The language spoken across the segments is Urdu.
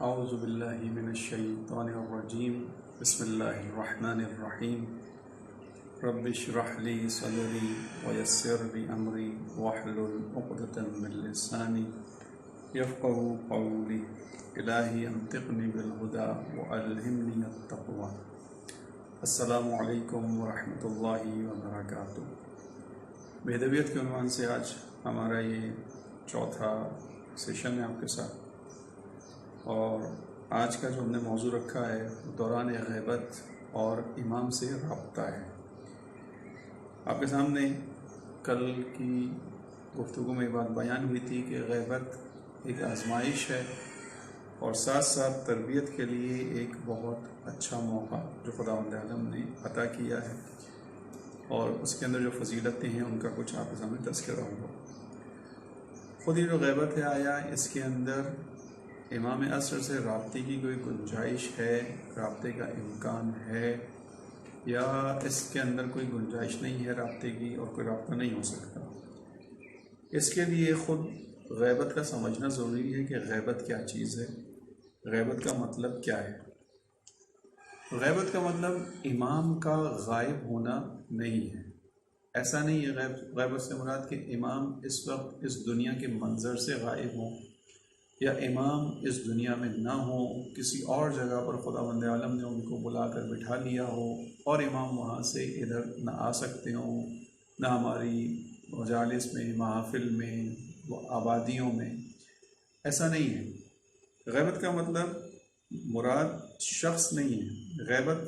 اعوذ باللہ من الشیطان الرجیم بسم اللہ الرحمن الرحیم رب اشرح لی صدری ویسر لی امری واحلل عقدۃ من لسانی یفقہوا قولی الہی انطقنی بالہدی والہمنی التقوی۔ السلام علیکم ورحمۃ اللہ وبرکاتہ۔ بےدبیت کے عنوان سے آج ہمارا یہ چوتھا سیشن ہے آپ کے ساتھ، اور آج کا جو ہم نے موضوع رکھا ہے دوران غیبت اور امام سے رابطہ ہے۔ آپ کے سامنے کل کی گفتگو میں یہ بات بیان ہوئی تھی کہ غیبت ایک آزمائش ہے اور ساتھ ساتھ تربیت کے لیے ایک بہت اچھا موقع جو خداوند عالم نے عطا کیا ہے، اور اس کے اندر جو فضیلتیں ہیں ان کا کچھ آپ کے سامنے تذکرہ ہوگا۔ خود یہ جو غیبت ہے، آیا اس کے اندر امام عصر سے رابطے کی کوئی گنجائش ہے، رابطے کا امکان ہے، یا اس کے اندر کوئی گنجائش نہیں ہے رابطے کی اور کوئی رابطہ نہیں ہو سکتا؟ اس کے لیے خود غیبت کا سمجھنا ضروری ہے کہ غیبت کیا چیز ہے، غیبت کا مطلب کیا ہے۔ غیبت کا مطلب امام کا غائب ہونا نہیں ہے۔ ایسا نہیں ہے غیبت سے مراد کہ امام اس وقت اس دنیا کے منظر سے غائب ہوں، یا امام اس دنیا میں نہ ہو، کسی اور جگہ پر خداوند عالم نے ان کو بلا کر بٹھا لیا ہو اور امام وہاں سے ادھر نہ آ سکتے ہوں، نہ ہماری مجالس میں، محافل میں، آبادیوں میں۔ ایسا نہیں ہے۔ غیبت کا مطلب مراد شخص نہیں ہے۔ غیبت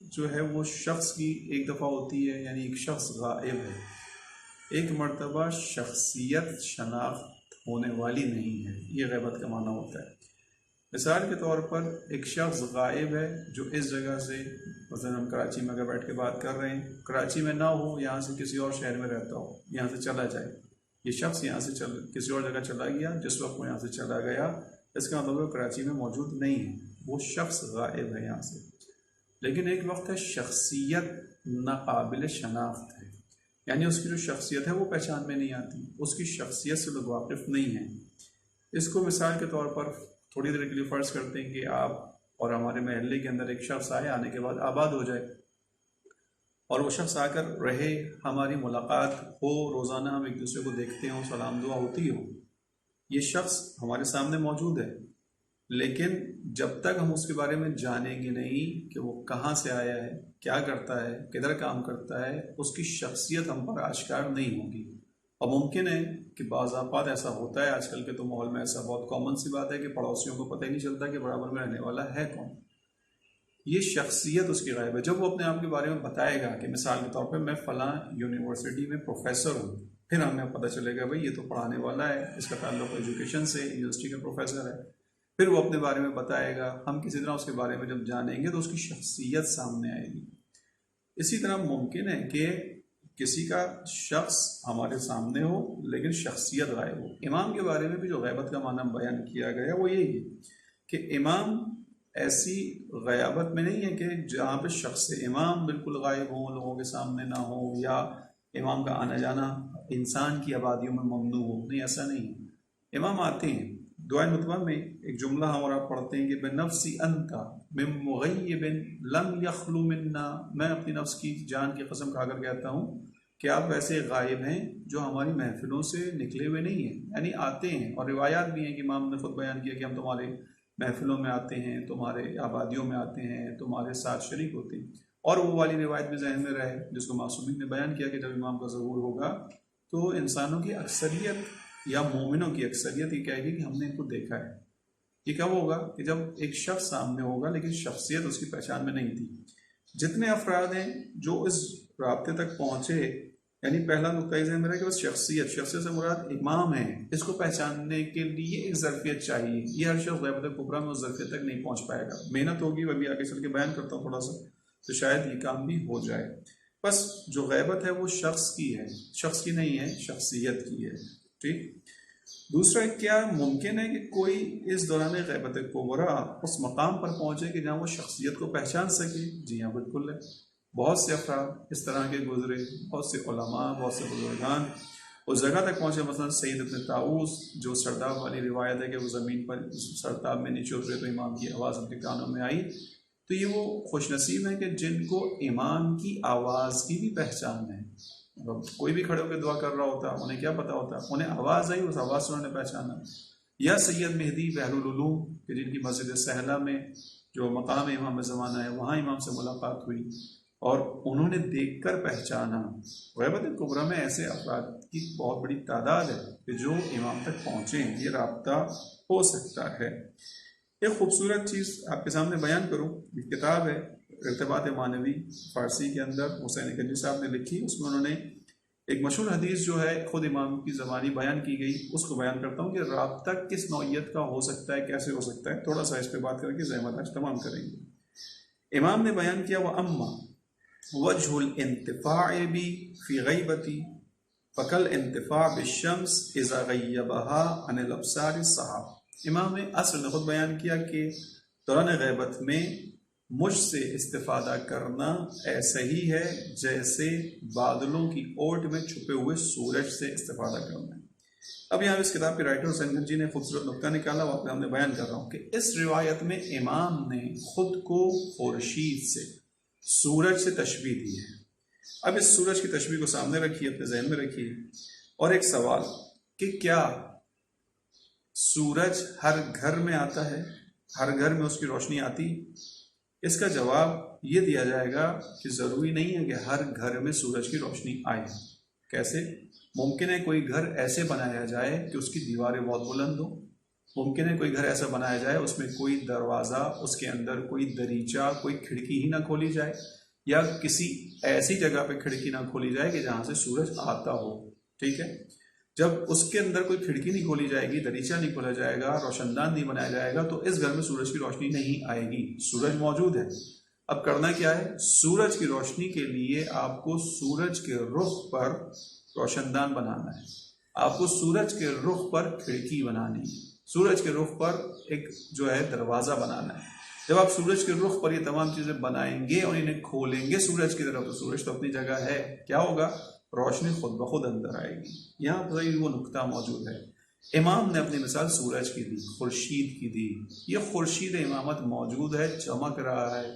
جو ہے وہ شخص کی ایک دفعہ ہوتی ہے، یعنی ایک شخص غائب ہے، ایک مرتبہ شخصیت شناخت ہونے والی نہیں ہے، یہ غیبت کا معنی ہوتا ہے۔ مثال کے طور پر ایک شخص غائب ہے جو اس جگہ سے، مثلا ہم کراچی میں اگر بیٹھ کے بات کر رہے ہیں، کراچی میں نہ ہو، یہاں سے کسی اور شہر میں رہتا ہو، یہاں سے چلا جائے، یہ شخص یہاں سے کسی اور جگہ چلا گیا، جس وقت وہ یہاں سے چلا گیا اس کا مطلب کراچی میں موجود نہیں ہے، وہ شخص غائب ہے یہاں سے۔ لیکن ایک وقت ہے شخصیت ناقابل شناخت ہے، یعنی اس کی جو شخصیت ہے وہ پہچان میں نہیں آتی، اس کی شخصیت سے لوگ واقف نہیں ہیں۔ اس کو مثال کے طور پر تھوڑی دیر کے لیے فرض کرتے ہیں کہ آپ اور ہمارے محلے کے اندر ایک شخص آئے، آنے کے بعد آباد ہو جائے، اور وہ شخص آ کر رہے، ہماری ملاقات ہو، روزانہ ہم ایک دوسرے کو دیکھتے ہوں، سلام دعا ہوتی ہو، یہ شخص ہمارے سامنے موجود ہے، لیکن جب تک ہم اس کے بارے میں جانیں گے نہیں کہ وہ کہاں سے آیا ہے، کیا کرتا ہے، کدھر کام کرتا ہے، اس کی شخصیت ہم پر آشکار نہیں ہوگی۔ اور ممکن ہے کہ بعض اوقات ایسا ہوتا ہے، آج کل کے تو ماحول میں ایسا بہت کامن سی بات ہے کہ پڑوسیوں کو پتہ ہی نہیں چلتا کہ برابر میں رہنے والا ہے کون۔ یہ شخصیت اس کی غائب ہے۔ جب وہ اپنے آپ کے بارے میں بتائے گا کہ مثال کے طور پہ میں فلاں یونیورسٹی میں پروفیسر ہوں، پھر ہمیں پتہ چلے گا بھائی یہ تو پڑھانے والا ہے، اس کا تعلق ایجوکیشن سے، یونیورسٹی کا پروفیسر ہے۔ پھر وہ اپنے بارے میں بتائے گا، ہم کسی طرح اس کے بارے میں جب جانیں گے تو اس کی شخصیت سامنے آئے گی۔ اسی طرح ممکن ہے کہ کسی کا شخص ہمارے سامنے ہو لیکن شخصیت غائب ہو۔ امام کے بارے میں بھی جو غیبت کا معنی بیان کیا گیا وہ یہی ہے کہ امام ایسی غیابت میں نہیں ہے کہ جہاں پہ شخص امام بالکل غائب ہوں، لوگوں کے سامنے نہ ہو، یا امام کا آنا جانا انسان کی آبادیوں میں ممنوع ہو، نہیں، ایسا نہیں ہے۔ امام آتے ہیں۔ دعائے نطبہ میں ایک جملہ ہم اور آپ پڑھتے ہیں کہ بنفسی انت من مغیب لم یخلو منا، میں اپنی نفس کی جان کی قسم کھا کر کہتا ہوں کہ آپ ویسے غائب ہیں جو ہماری محفلوں سے نکلے ہوئے نہیں ہیں، یعنی آتے ہیں، اور روایات بھی ہیں کہ امام نے خود بیان کیا کہ ہم تمہارے محفلوں میں آتے ہیں، تمہارے آبادیوں میں آتے ہیں، تمہارے ساتھ شریک ہوتے ہیں۔ اور وہ والی روایت بھی ذہن میں رہے جس کو معصومین نے بیان کیا کہ جب امام کا ظہور ہوگا تو انسانوں کی اکثریت یا مومنوں کی اکثریت یہ کہے گی کہ ہم نے ان کو دیکھا ہے۔ یہ کب ہوگا؟ کہ جب ایک شخص سامنے ہوگا لیکن شخصیت اس کی پہچان میں نہیں تھی۔ جتنے افراد ہیں جو اس رابطے تک پہنچے، یعنی پہلا نقطہ ذہن میں رہا کہ بس شخصیت سے مراد امام ہے، اس کو پہچاننے کے لیے ایک ظرفیت چاہیے۔ یہ ہر شخص غیبت کبریٰ میں اس ظرفیت تک نہیں پہنچ پائے گا، محنت ہوگی، وہ بھی آگے چل کے بیان کرتا ہوں تھوڑا سا، تو شاید یہ کام بھی ہو جائے۔ بس جو غیبت ہے وہ شخص کی ہے، شخص کی نہیں ہے، شخصیت کی ہے۔ ٹھیک۔ دوسرا، کیا ممکن ہے کہ کوئی اس دوران غیبت کبریٰ اس مقام پر پہنچے کہ جہاں وہ شخصیت کو پہچان سکے؟ جی ہاں، بالکل ہے۔ بہت سے افراد اس طرح کے گزرے، بہت سے علماء، بہت سے بزرگان، اس جگہ تک پہنچے مثلا سید ابن طاؤس، جو سرداب والی روایت ہے کہ وہ زمین پر سرداب میں نیچے اترے تو امام کی آواز اپنے کانوں میں آئی. تو یہ وہ خوش نصیب ہیں کہ جن کو امام کی آواز کی بھی پہچان ہے. کوئی بھی کھڑے ہو کے دعا کر رہا ہوتا، انہیں کیا پتا ہوتا، انہیں آواز آئی، اس آواز سے انہوں نے پہچانا. یا سید مہدی بحر العلوم کہ جن کی مسجد سہلہ میں جو مقام امام زمانہ ہے وہاں امام سے ملاقات ہوئی اور انہوں نے دیکھ کر پہچانا. غیبت کبریٰ میں ایسے افراد کی بہت بڑی تعداد ہے کہ جو امام تک پہنچے ہیں. یہ رابطہ ہو سکتا ہے. ایک خوبصورت چیز آپ کے سامنے بیان کروں، ایک کتاب ہے ارتباط معنوی، فارسی کے اندر حسین گنجی صاحب نے لکھی. اس میں انہوں نے ایک مشہور حدیث جو ہے خود امام کی زبانی بیان کی گئی، اس کو بیان کرتا ہوں کہ رابطہ کس نوعیت کا ہو سکتا ہے، کیسے ہو سکتا ہے. تھوڑا سا اس پہ بات کر کے زحمت آج تمام کریں گے. امام نے بیان کیا وَأَمَّا وَجْهُ الْإِنْتِفَاعِ بِي فِي غَيْبَتِي فَكَالْإِنْتِفَاعِ بِالشَّمْسِ إِذَا غَيَّبَهَا عَنِ الْأَبْصَارِ الصَّحَابِ. امام نے اصل نے خود بیان کیا کہ دوران غیبت میں مجھ سے استفادہ کرنا ایسا ہی ہے جیسے بادلوں کی اوٹ میں چھپے ہوئے سورج سے استفادہ کرنا ہے. اب یہاں اس کتاب کے رائٹر حسین گنجی نے خوبصورت نقطہ نکالا، وہ ہم نے بیان کر رہا ہوں کہ اس روایت میں امام نے خود کو خورشید سے، سورج سے تشبیہ دی ہے. اب اس سورج کی تشبیہ کو سامنے رکھیے، اپنے ذہن میں رکھیے. اور ایک سوال کہ کیا سورج ہر گھر میں آتا ہے، ہر گھر میں اس کی روشنی آتی؟ اس کا جواب یہ دیا جائے گا کہ ضروری نہیں ہے کہ ہر گھر میں سورج کی روشنی آئے. کیسے؟ ممکن ہے کوئی گھر ایسے بنایا جائے کہ اس کی دیواریں بہت بلند ہوں. ممکن ہے کوئی گھر ایسا بنایا جائے اس میں کوئی دروازہ، اس کے اندر کوئی دریچہ، کوئی کھڑکی ہی نہ کھولی جائے، یا کسی ایسی جگہ پہ کھڑکی نہ کھولی جائے کہ جہاں سے سورج آتا ہو. ٹھیک ہے؟ جب اس کے اندر کوئی کھڑکی نہیں کھولی جائے گی، دریچہ نہیں کھولا جائے گا، روشن دان نہیں بنایا جائے گا، تو اس گھر میں سورج کی روشنی نہیں آئے گی. سورج موجود ہے. اب کرنا کیا ہے؟ سورج کی روشنی کے لیے آپ کو سورج کے رخ پر روشن دان بنانا ہے، آپ کو سورج کے رخ پر کھڑکی بنانی ہے، سورج کے رخ پر ایک جو ہے دروازہ بنانا ہے. جب آپ سورج کے رخ پر یہ تمام چیزیں بنائیں گے اور انہیں کھولیں گے سورج کی طرف، تو سورج تو اپنی جگہ ہے، کیا ہوگا؟ روشنی خود بخود اندر آئے گی. یہاں پر وہ نقطہ موجود ہے. امام نے اپنی مثال سورج کی دی، خورشید کی دی. یہ خورشید امامت موجود ہے، چمک رہا ہے،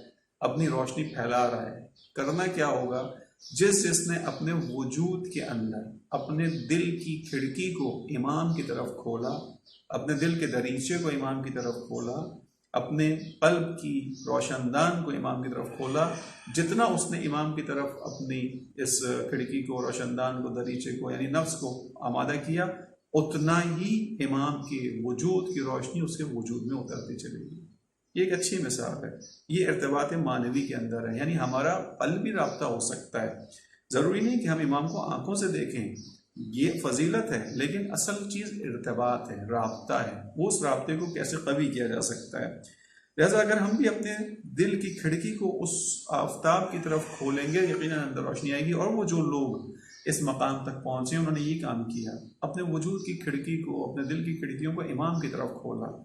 اپنی روشنی پھیلا رہا ہے. کرنا کیا ہوگا؟ جس نے اپنے وجود کے اندر اپنے دل کی کھڑکی کو امام کی طرف کھولا، اپنے دل کے دریچے کو امام کی طرف کھولا، اپنے قلب کی روشن دان کو امام کی طرف کھولا، جتنا اس نے امام کی طرف اپنی اس کھڑکی کو، روشن دان کو، دریچے کو یعنی نفس کو آمادہ کیا، اتنا ہی امام کے وجود کی روشنی اس کے وجود میں اترتی چلے گی. یہ ایک اچھی مثال ہے. یہ ارتباط معنوی کے اندر ہے، یعنی ہمارا قلبی رابطہ ہو سکتا ہے. ضروری نہیں کہ ہم امام کو آنکھوں سے دیکھیں، یہ فضیلت ہے، لیکن اصل چیز ارتباط ہے، رابطہ ہے. وہ اس رابطے کو کیسے قوی کیا جا سکتا ہے. لہٰذا اگر ہم بھی اپنے دل کی کھڑکی کو اس آفتاب کی طرف کھولیں گے، یقیناً اندر روشنی آئے گی. اور وہ جو لوگ اس مقام تک پہنچے انہوں نے یہ کام کیا، اپنے وجود کی کھڑکی کو، اپنے دل کی کھڑکیوں کو امام کی طرف کھولا.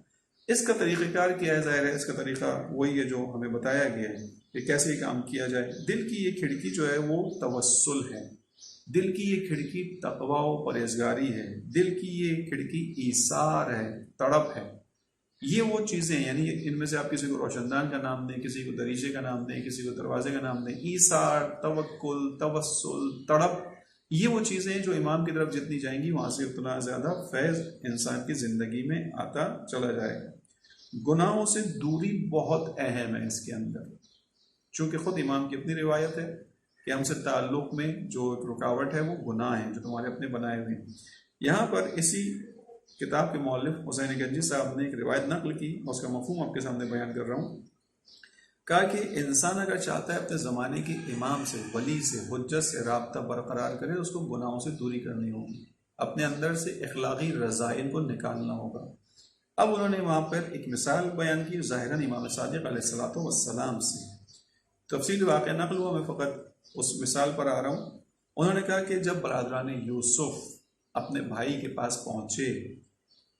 اس کا طریقہ کار کیا ہے؟ ظاہر ہے اس کا طریقہ وہی ہے جو ہمیں بتایا گیا ہے کہ کیسے یہ کام کیا جائے. دل کی یہ کھڑکی جو ہے وہ توسل ہے، دل کی یہ کھڑکی تقویٰ و پرہیزگاری ہے، دل کی یہ کھڑکی ایثار ہے، تڑپ ہے. یہ وہ چیزیں، یعنی ان میں سے آپ کسی کو روشن دان کا نام دیں، کسی کو دریچے کا نام دیں، کسی کو دروازے کا نام دیں. ایثار، توکل، توسل، تڑپ، یہ وہ چیزیں جو امام کی طرف جتنی جائیں گی وہاں سے اتنا زیادہ فیض انسان کی زندگی میں آتا چلا جائے گا. گناہوں سے دوری بہت اہم ہے اس کے اندر، چونکہ خود امام کی اپنی روایت ہے کہ ہم سے تعلق میں جو ایک رکاوٹ ہے وہ گناہ ہیں جو تمہارے اپنے بنائے ہوئے ہیں. یہاں پر اسی کتاب کے مؤلف حسین گنجی صاحب نے ایک روایت نقل کی، اس کا مفہوم آپ کے سامنے بیان کر رہا ہوں. کہا کہ انسان اگر چاہتا ہے اپنے زمانے کے امام سے، ولی سے، حجت سے رابطہ برقرار کرے، اس کو گناہوں سے دوری کرنی ہوگی، اپنے اندر سے اخلاقی رذائل کو نکالنا ہوگا. اب انہوں نے وہاں پر ایک مثال بیان کی ظاہراً امام صادق علیہ السلام سے. تفصیل واقعہ نقل ہوا، میں فقط اس مثال پر آ رہا ہوں. انہوں نے کہا کہ جب برادران یوسف اپنے بھائی کے پاس پہنچے،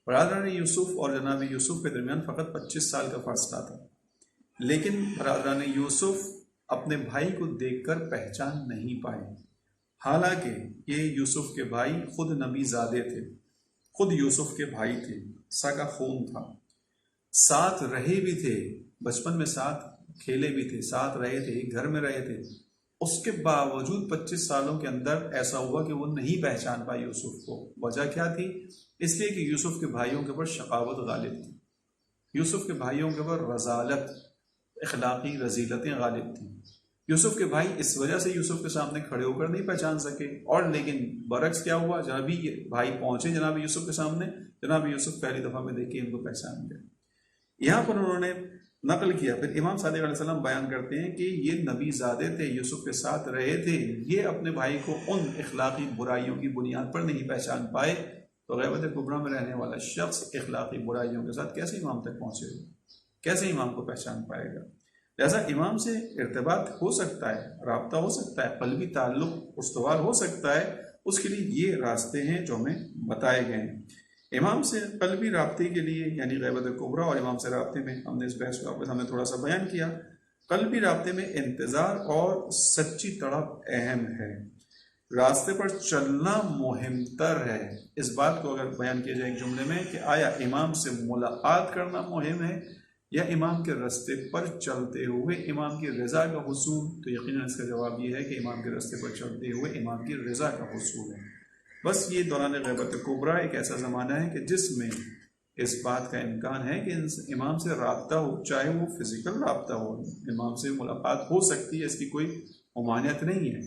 برادران یوسف اور جناب یوسف کے درمیان فقط 25 سال کا فاصلہ تھا، لیکن برادران یوسف اپنے بھائی کو دیکھ کر پہچان نہیں پائے. حالانکہ یہ یوسف کے بھائی خود نبی زادے تھے، خود یوسف کے بھائی تھے، سگا خون تھا، ساتھ رہے بھی تھے، بچپن میں ساتھ کھیلے بھی تھے، ساتھ رہے تھے، گھر میں رہے تھے، اس کے باوجود 25 سالوں کے اندر ایسا ہوا کہ وہ نہیں پہچان پائی یوسف کو۔ وجہ کیا تھی؟ اس لیے کہ یوسف کے بھائیوں کے اوپر شقاوت غالب تھی، یوسف کے بھائیوں کے اوپر رذالت، اخلاقی رذیلتیں غالب تھیں۔ یوسف کے بھائی اس وجہ سے یوسف کے سامنے کھڑے ہو کر نہیں پہچان سکے، اور لیکن برعکس کیا ہوا، جب بھی یہ بھائی پہنچے جناب یوسف کے سامنے، جناب یوسف پہلی دفعہ میں دیکھے ان کو پہچان گئے۔ یہاں پر انہوں نے نقل کیا، پھر امام صادق علیہ السلام بیان کرتے ہیں کہ یہ نبی زادے تھے، یوسف کے ساتھ رہے تھے، یہ اپنے بھائی کو ان اخلاقی برائیوں کی بنیاد پر نہیں پہچان پائے، تو غیبت کبریٰ میں رہنے والا شخص اخلاقی برائیوں کے ساتھ کیسے امام تک پہنچے گا، کیسے امام کو پہچان پائے گا؟ لہذا امام سے ارتباط ہو سکتا ہے، رابطہ ہو سکتا ہے، قلبی تعلق استوار ہو سکتا ہے، اس کے لیے یہ راستے ہیں جو ہمیں بتائے گئے ہیں۔ امام سے قلبی رابطے کے لیے یعنی غیبت کبریٰ اور امام سے رابطے میں ہم نے اس بحث کو آپ کے سامنے تھوڑا سا بیان کیا۔ قلبی رابطے میں انتظار اور سچی تڑپ اہم ہے، راستے پر چلنا مہم تر ہے۔ اس بات کو اگر بیان کیا جائے ایک جملے میں کہ آیا امام سے ملاقات کرنا مہم ہے یا امام کے راستے پر چلتے ہوئے امام کی رضا کا حصول، تو یقیناً اس کا جواب یہ ہے کہ امام کے راستے پر چلتے ہوئے امام کی رضا کا حصول ہے۔ بس یہ دوران غیبت کبریٰ ایک ایسا زمانہ ہے کہ جس میں اس بات کا امکان ہے کہ امام سے رابطہ ہو، چاہے وہ فزیکل رابطہ ہو، امام سے ملاقات ہو سکتی ہے، اس کی کوئی ممانعت نہیں ہے۔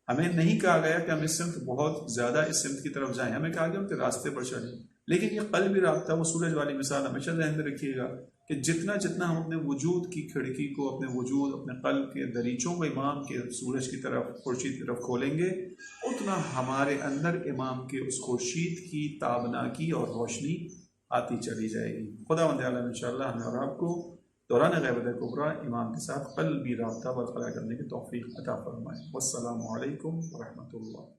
ہمیں نہیں کہا گیا کہ ہم اس سمت بہت زیادہ اس سمت کی طرف جائیں، ہمیں کہا گیا کہ راستے پر چلیں، لیکن یہ قلبی رابطہ، وہ سورج والی مثال ہمیشہ ذہن میں رکھیے گا کہ جتنا جتنا ہم اپنے وجود کی کھڑکی کو، اپنے وجود، اپنے قلب کے دریچوں کو امام کے سورج کی طرف، خورشید کی طرف کھولیں گے، اتنا ہمارے اندر امام کے اس خورشید کی تابنا کی اور روشنی آتی چلی جائے گی۔ خداوند عالم انشاءاللہ ہمیں اور آپ کو دوران غیبت کبریٰ امام کے ساتھ قلبی رابطہ برقرار کرنے کی توفیق عطا فرمائے۔ والسلام علیکم ورحمۃ اللہ۔